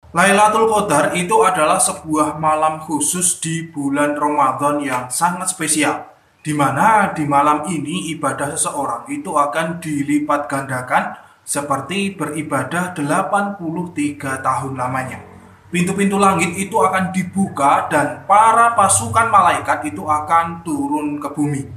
Lailatul Qadar itu adalah sebuah malam khusus di bulan Ramadan yang sangat spesial, di mana di malam ini ibadah seseorang itu akan dilipat gandakan seperti beribadah 83 tahun lamanya. Pintu-pintu langit itu akan dibuka dan para pasukan malaikat itu akan turun ke bumi.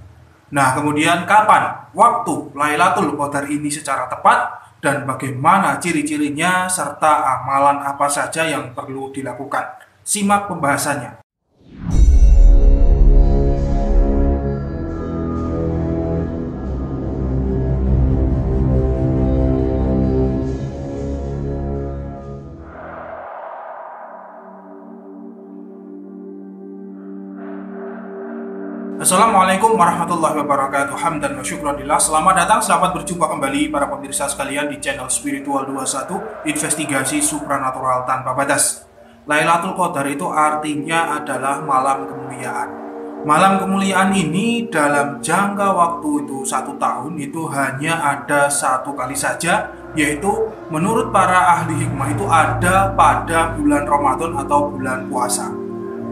Nah, kemudian kapan waktu Lailatul Qadar ini secara tepat dan bagaimana ciri-cirinya serta amalan apa saja yang perlu dilakukan? Simak pembahasannya. Assalamualaikum warahmatullahi wabarakatuh. Hamdan wa syukranillah. Selamat datang, selamat berjumpa kembali para pemirsa sekalian di channel Spiritual 21, investigasi supranatural tanpa batas. Lailatul Qadar itu artinya adalah malam kemuliaan. Malam kemuliaan ini dalam jangka waktu itu 1 tahun itu hanya ada 1 kali saja, yaitu menurut para ahli hikmah itu ada pada bulan Ramadan atau bulan puasa.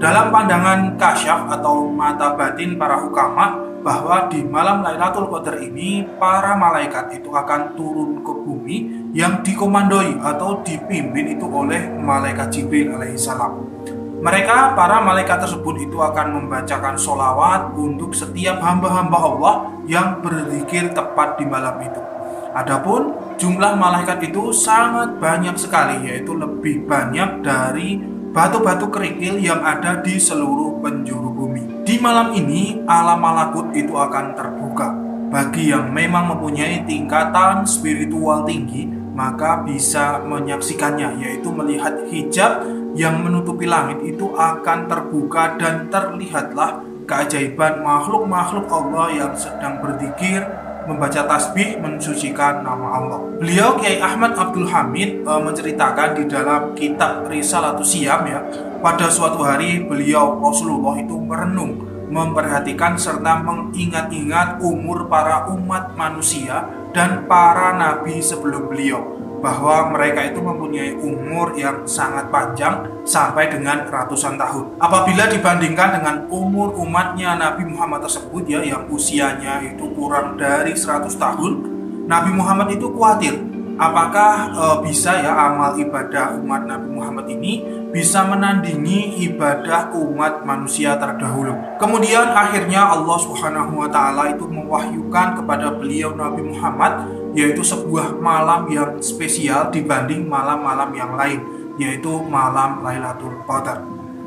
Dalam pandangan kasyaf atau mata batin para hukama, bahwa di malam Lailatul Qadar ini para malaikat itu akan turun ke bumi yang dikomandoi atau dipimpin itu oleh malaikat Jibril alaihissalam. Mereka, para malaikat tersebut itu akan membacakan sholawat untuk setiap hamba-hamba Allah yang berzikir tepat di malam itu. Adapun jumlah malaikat itu sangat banyak sekali, yaitu lebih banyak dari batu-batu kerikil yang ada di seluruh penjuru bumi. Di malam ini, alam malakut itu akan terbuka. Bagi yang memang mempunyai tingkatan spiritual tinggi, maka bisa menyaksikannya, yaitu melihat hijab yang menutupi langit itu akan terbuka dan terlihatlah keajaiban makhluk-makhluk Allah yang sedang berzikir, membaca tasbih, mensucikan nama Allah. Beliau Kiai Ahmad Abdul Hamid menceritakan di dalam kitab Risalatus Syam ya, pada suatu hari beliau Rasulullah itu merenung, memperhatikan serta mengingat-ingat umur para umat manusia dan para nabi sebelum beliau, bahwa mereka itu mempunyai umur yang sangat panjang sampai dengan ratusan tahun. Apabila dibandingkan dengan umur umatnya Nabi Muhammad tersebut ya, yang usianya itu kurang dari 100 tahun, Nabi Muhammad itu khawatir apakah bisa ya amal ibadah umat Nabi Muhammad ini bisa menandingi ibadah umat manusia terdahulu. Kemudian akhirnya Allah Subhanahu wa taala itu mewahyukan kepada beliau Nabi Muhammad, yaitu sebuah malam yang spesial dibanding malam-malam yang lain, yaitu malam Lailatul Qadar.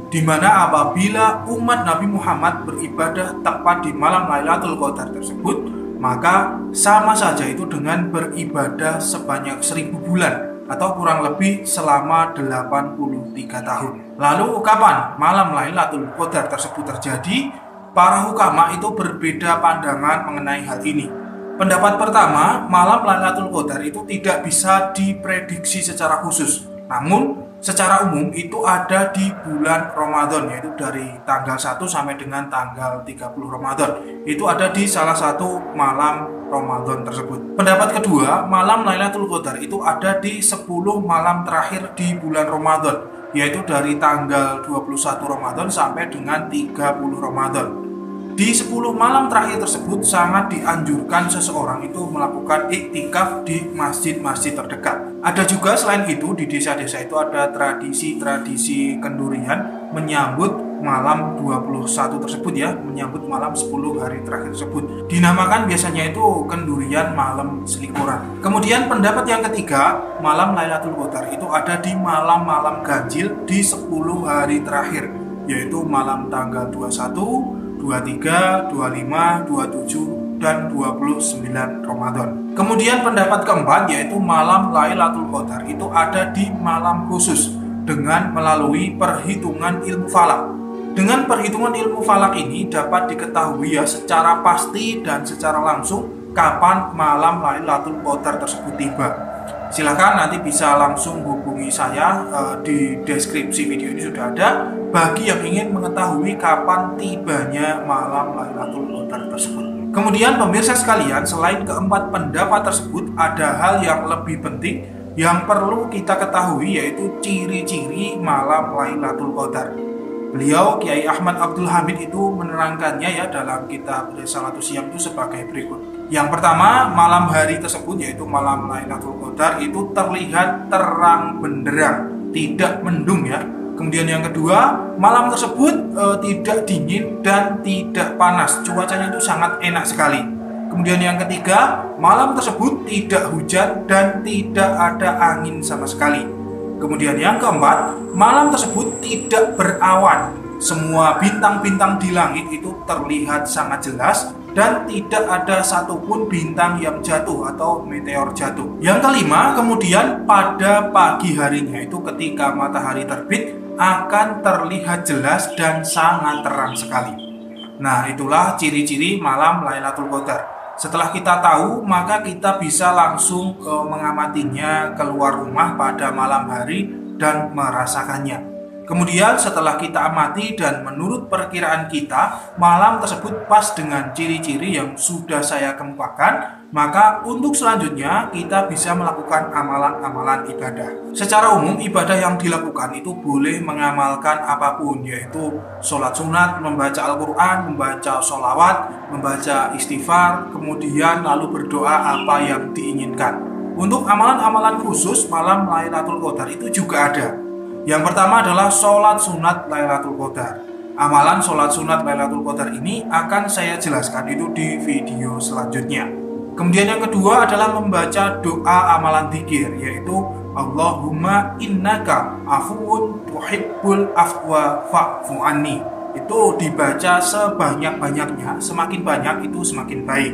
Di mana apabila umat Nabi Muhammad beribadah tepat di malam Lailatul Qadar tersebut, maka sama saja itu dengan beribadah sebanyak 1000 bulan atau kurang lebih selama 83 tahun. Lalu kapan malam Lailatul Qadar tersebut terjadi? Para hukama itu berbeda pandangan mengenai hal ini. Pendapat pertama, malam Lailatul Qadar itu tidak bisa diprediksi secara khusus. Namun, secara umum itu ada di bulan Ramadan, yaitu dari tanggal 1 sampai dengan tanggal 30 Ramadan. Itu ada di salah satu malam Ramadan tersebut. Pendapat kedua, malam Lailatul Qadar itu ada di 10 malam terakhir di bulan Ramadan, yaitu dari tanggal 21 Ramadan sampai dengan 30 Ramadan. Di 10 malam terakhir tersebut sangat dianjurkan seseorang itu melakukan iktikaf di masjid-masjid terdekat. Ada juga selain itu di desa-desa itu ada tradisi-tradisi kendurian menyambut malam 21 tersebut ya, menyambut malam 10 hari terakhir tersebut. Dinamakan biasanya itu kendurian malam selikuran. Kemudian pendapat yang ketiga, malam Lailatul Qadar itu ada di malam-malam ganjil di 10 hari terakhir, yaitu malam tanggal 21, 23, 25, 27, dan 29 Ramadan. Kemudian pendapat keempat yaitu malam Lailatul Qadar itu ada di malam khusus dengan melalui perhitungan ilmu falak. Dengan perhitungan ilmu falak ini dapat diketahui ya secara pasti dan secara langsung kapan malam Lailatul Qadar tersebut tiba. Silahkan nanti bisa langsung hubungi saya di deskripsi video ini sudah ada bagi yang ingin mengetahui kapan tibanya malam Lailatul Qadar tersebut. Kemudian pemirsa sekalian, selain keempat pendapat tersebut ada hal yang lebih penting yang perlu kita ketahui yaitu ciri-ciri malam Lailatul Qadar. Beliau Kiai Ahmad Abdul Hamid itu menerangkannya ya dalam kitab Risalatus Syam itu sebagai berikut. Yang pertama, malam hari tersebut yaitu malam Lailatul Qadar itu terlihat terang benderang, tidak mendung ya. Kemudian yang kedua, malam tersebut tidak dingin dan tidak panas, cuacanya itu sangat enak sekali. Kemudian yang ketiga, malam tersebut tidak hujan dan tidak ada angin sama sekali. Kemudian yang keempat, malam tersebut tidak berawan. Semua bintang-bintang di langit itu terlihat sangat jelas dan tidak ada satupun bintang yang jatuh atau meteor jatuh. Yang kelima, kemudian pada pagi harinya itu ketika matahari terbit akan terlihat jelas dan sangat terang sekali. Nah, itulah ciri-ciri malam Lailatul Qadar. Setelah kita tahu, maka kita bisa langsung mengamatinya keluar rumah pada malam hari dan merasakannya. Kemudian setelah kita amati dan menurut perkiraan kita, malam tersebut pas dengan ciri-ciri yang sudah saya kemukakan, maka untuk selanjutnya kita bisa melakukan amalan-amalan ibadah. Secara umum, ibadah yang dilakukan itu boleh mengamalkan apapun, yaitu sholat sunat, membaca Al-Quran, membaca sholawat, membaca istighfar, kemudian lalu berdoa apa yang diinginkan. Untuk amalan-amalan khusus malam Lailatul Qadar itu juga ada. Yang pertama adalah sholat sunat Lailatul Qadar. Amalan sholat sunat Lailatul Qadar ini akan saya jelaskan itu di video selanjutnya. Kemudian yang kedua adalah membaca doa amalan dzikir, yaitu Allahumma innaka afuwun tuhibbul afwa fa'fu anni. Itu dibaca sebanyak-banyaknya, semakin banyak itu semakin baik.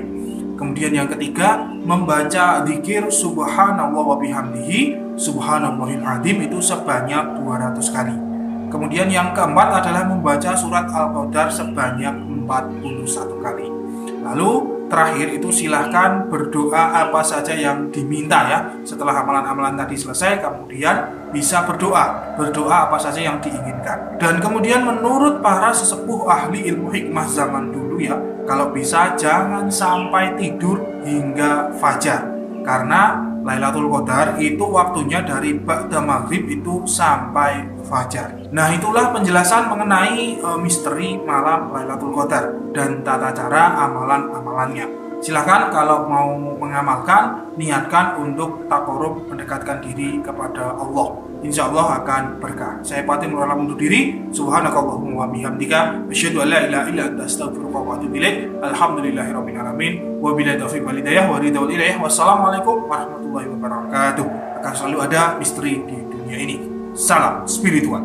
Kemudian yang ketiga, membaca dzikir subhanallah wa bihamdihi subhanallahil azim itu sebanyak 200 kali. Kemudian yang keempat adalah membaca surat Al-Qadar sebanyak 41 kali. Lalu terakhir itu silahkan berdoa apa saja yang diminta ya. Setelah amalan-amalan tadi selesai, kemudian bisa berdoa apa saja yang diinginkan. Dan kemudian menurut para sesepuh ahli ilmu hikmah zaman dulu ya, kalau bisa jangan sampai tidur hingga fajar, karena Lailatul Qadar itu waktunya dari ba'da maghrib itu sampai fajar. Nah, itulah penjelasan mengenai misteri malam Lailatul Qadar dan tata cara amalan-amalannya. Silahkan kalau mau mengamalkan, niatkan untuk taqarrub, mendekatkan diri kepada Allah. Insya Allah akan berkah. Saya Fatin Nurul undur diri. Subhanakallahumma wa bihamdika asyhadu an la ilaha illa anta astaghfiruka wa atubu ilaik. Alhamdulillahirabbil alamin. Wa billahi taufiq wal hidayah wa ridha wal ilaih. Wassalamualaikum warahmatullahi wabarakatuh. Akan selalu ada misteri di dunia ini. Salam spiritual.